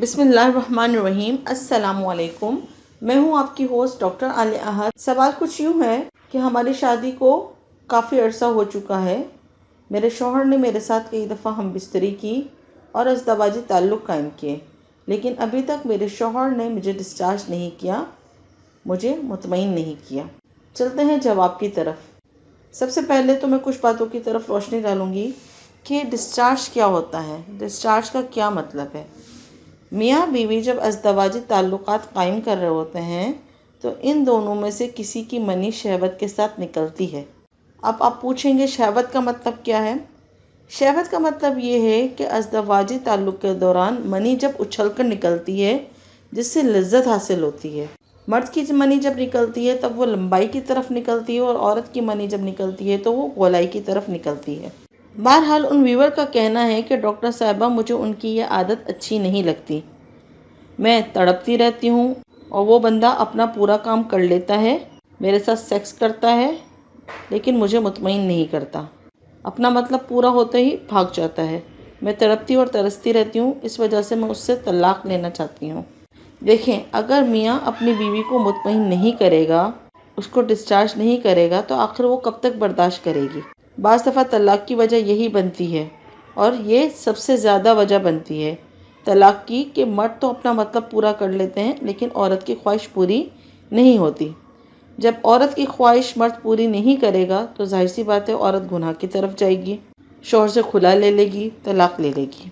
بسم اللہ الرحمن الرحیم۔ السلام علیکم۔ میں ہوں آپ کی ہوسٹ ڈاکٹر عالیہ احد۔ سوال کچھ یوں ہے کہ ہماری شادی کو کافی عرصہ ہو چکا ہے۔ میرے شوہر نے میرے ساتھ کئی دفعہ ہم بستری کی اور ازدواجی تعلق قائم کیے، لیکن ابھی تک میرے شوہر نے مجھے ڈسچارج نہیں کیا، مجھے مطمئن نہیں کیا۔ چلتے ہیں جواب کی طرف۔ سب سے پہلے تو میں کچھ باتوں کی طرف روشنی ڈالوں گی کہ ڈسچارج کیا ہوتا ہے، ڈسچارج کا کیا مطلب ہے۔ میاں بیوی جب ازدواجی تعلقات قائم کر رہے ہوتے ہیں تو ان دونوں میں سے کسی کی منی شہوت کے ساتھ نکلتی ہے۔ اب آپ پوچھیں گے شہوت کا مطلب کیا ہے؟ شہوت کا مطلب یہ ہے کہ ازدواجی تعلق کے دوران منی جب اچھل کر نکلتی ہے جس سے لذت حاصل ہوتی ہے۔ مرد کی منی جب نکلتی ہے تب وہ لمبائی کی طرف نکلتی ہے، اور عورت کی منی جب نکلتی ہے تو وہ گولائی کی طرف نکلتی ہے۔ بہرحال ان ویور کا کہنا ہے کہ ڈاکٹر صاحبہ مجھے ان کی یہ عادت اچھی نہیں لگتی، میں تڑپتی رہتی ہوں اور وہ بندہ اپنا پورا کام کر لیتا ہے، میرے ساتھ سیکس کرتا ہے لیکن مجھے مطمئن نہیں کرتا، اپنا مطلب پورا ہوتے ہی بھاگ جاتا ہے، میں تڑپتی اور ترستی رہتی ہوں، اس وجہ سے میں اس سے طلاق لینا چاہتی ہوں۔ دیکھیں، اگر میاں اپنی بیوی کو مطمئن نہیں کرے گا، اس کو ڈسچارج نہیں کرے گا تو آخر وہ کب تک برداشت کرے گی؟ بعض دفعہ طلاق کی وجہ یہی بنتی ہے، اور یہ سب سے زیادہ وجہ بنتی ہے طلاق کی، کہ مرد تو اپنا مطلب پورا کر لیتے ہیں لیکن عورت کی خواہش پوری نہیں ہوتی۔ جب عورت کی خواہش مرد پوری نہیں کرے گا تو ظاہر سی بات ہے عورت گناہ کی طرف جائے گی، شوہر سے خلا لے لے گی، طلاق لے لے گی۔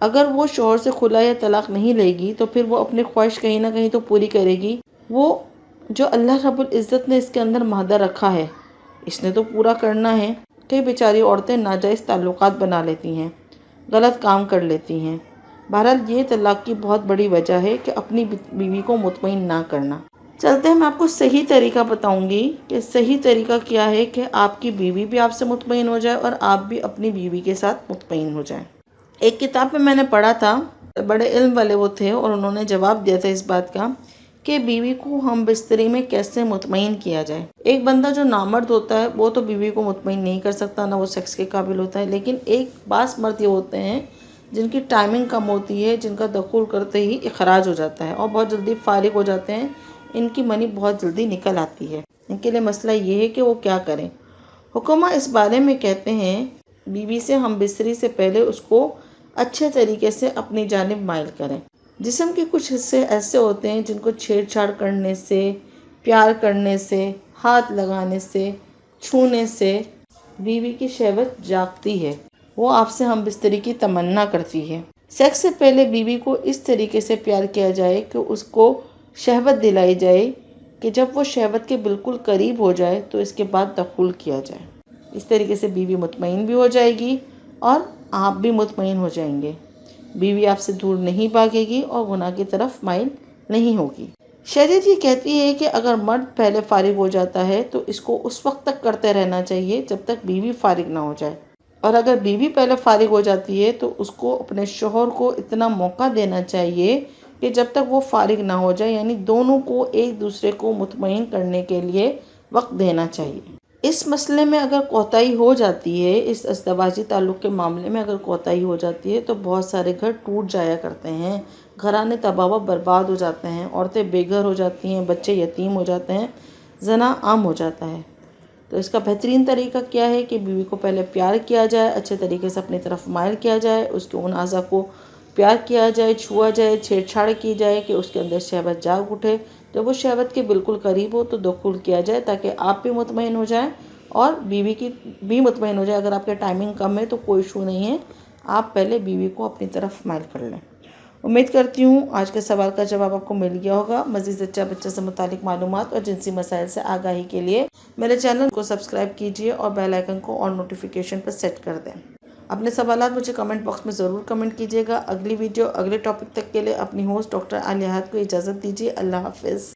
اگر وہ شوہر سے خلا یا طلاق نہیں لے گی تو پھر وہ اپنی خواہش کہیں نہ کہیں تو پوری کرے گی۔ وہ جو اللہ رب العزت نے اس کے اندر مادہ رکھا ہے اس نے تو پورا کرنا ہے۔ کئی بیچاری عورتیں ناجائز تعلقات بنا لیتی ہیں، غلط کام کر لیتی ہیں۔ بہرحال یہ طلاق کی بہت بڑی وجہ ہے کہ اپنی بیوی کو مطمئن نہ کرنا۔ چلتے ہیں میں آپ کو صحیح طریقہ بتاؤں گی کہ صحیح طریقہ کیا ہے کہ آپ کی بیوی بھی آپ سے مطمئن ہو جائے اور آپ بھی اپنی بیوی کے ساتھ مطمئن ہو جائیں۔ ایک کتاب میں نے پڑھا تھا، بڑے علم والے وہ تھے، اور انہوں نے جواب دیا تھا اس بات کا کہ بیوی کو ہم بستری میں کیسے مطمئن کیا جائے۔ ایک بندہ جو نامرد ہوتا ہے وہ تو بیوی کو مطمئن نہیں کر سکتا، نہ وہ سیکس کے قابل ہوتا ہے، لیکن ایک بعض مرد یہ ہوتے ہیں جن کی ٹائمنگ کم ہوتی ہے، جن کا دخول کرتے ہی اخراج ہو جاتا ہے اور بہت جلدی فارغ ہو جاتے ہیں، ان کی منی بہت جلدی نکل آتی ہے۔ ان کے لیے مسئلہ یہ ہے کہ وہ کیا کریں۔ حکمہ اس بارے میں کہتے ہیں بیوی سے ہم بستری سے پہلے اس کو اچھے طریقے سے اپنی جانب مائل کریں۔ جسم کے کچھ حصے ایسے ہوتے ہیں جن کو چھیڑ چھاڑ کرنے سے، پیار کرنے سے، ہاتھ لگانے سے، چھونے سے بیوی کی شہوت جاگتی ہے، وہ آپ سے ہم بستری کی تمنا کرتی ہے۔ سیکس سے پہلے بیوی کو اس طریقے سے پیار کیا جائے کہ اس کو شہوت دلائی جائے کہ جب وہ شہوت کے بالکل قریب ہو جائے تو اس کے بعد دخول کیا جائے۔ اس طریقے سے بیوی مطمئن بھی ہو جائے گی اور آپ بھی مطمئن ہو جائیں گے۔ بیوی آپ سے دور نہیں بھاگے گی اور گناہ کی طرف مائل نہیں ہوگی۔ شریعت یہ کہتی ہے کہ اگر مرد پہلے فارغ ہو جاتا ہے تو اس کو اس وقت تک کرتے رہنا چاہیے جب تک بیوی فارغ نہ ہو جائے، اور اگر بیوی پہلے فارغ ہو جاتی ہے تو اس کو اپنے شوہر کو اتنا موقع دینا چاہیے کہ جب تک وہ فارغ نہ ہو جائے، یعنی دونوں کو ایک دوسرے کو مطمئن کرنے کے لیے وقت دینا چاہیے۔ اس مسئلے میں اگر کوتاہی ہو جاتی ہے، اس ازدواجی تعلق کے معاملے میں اگر کوتاہی ہو جاتی ہے تو بہت سارے گھر ٹوٹ جایا کرتے ہیں، گھرانے تباہ و برباد ہو جاتے ہیں، عورتیں بے گھر ہو جاتی ہیں، بچے یتیم ہو جاتے ہیں، زنا عام ہو جاتا ہے۔ تو اس کا بہترین طریقہ کیا ہے کہ بیوی کو پہلے پیار کیا جائے، اچھے طریقے سے اپنی طرف مائل کیا جائے، اس کے ان اعضاء کو پیار کیا جائے، چھوا جائے، چھیڑ چھاڑ کی جائے کہ اس کے اندر شہوت جاگ اٹھے۔ جب وہ شہوت کے بالکل قریب ہو تو دخول کیا جائے تاکہ آپ بھی مطمئن ہو جائیں اور بیوی کی بھی مطمئن ہو جائے۔ اگر آپ کے ٹائمنگ کم ہے تو کوئی ایشو نہیں ہے، آپ پہلے بیوی کو اپنی طرف مائل کر لیں۔ امید کرتی ہوں آج کے سوال کا جواب آپ کو مل گیا ہوگا۔ مزید زچہ بچہ سے متعلق معلومات اور جنسی مسائل سے آگاہی کے لیے میرے چینل کو سبسکرائب کیجیے اور بیل آئیکن کو آل نوٹیفیکیشن پر سیٹ کر دیں۔ اپنے سوالات مجھے کمنٹ باکس میں ضرور کمنٹ کیجیے گا۔ اگلی ویڈیو اگلے ٹاپک تک کے لیے اپنی ہوسٹ ڈاکٹر عالیہ احد کو اجازت دیجیے۔ اللہ حافظ۔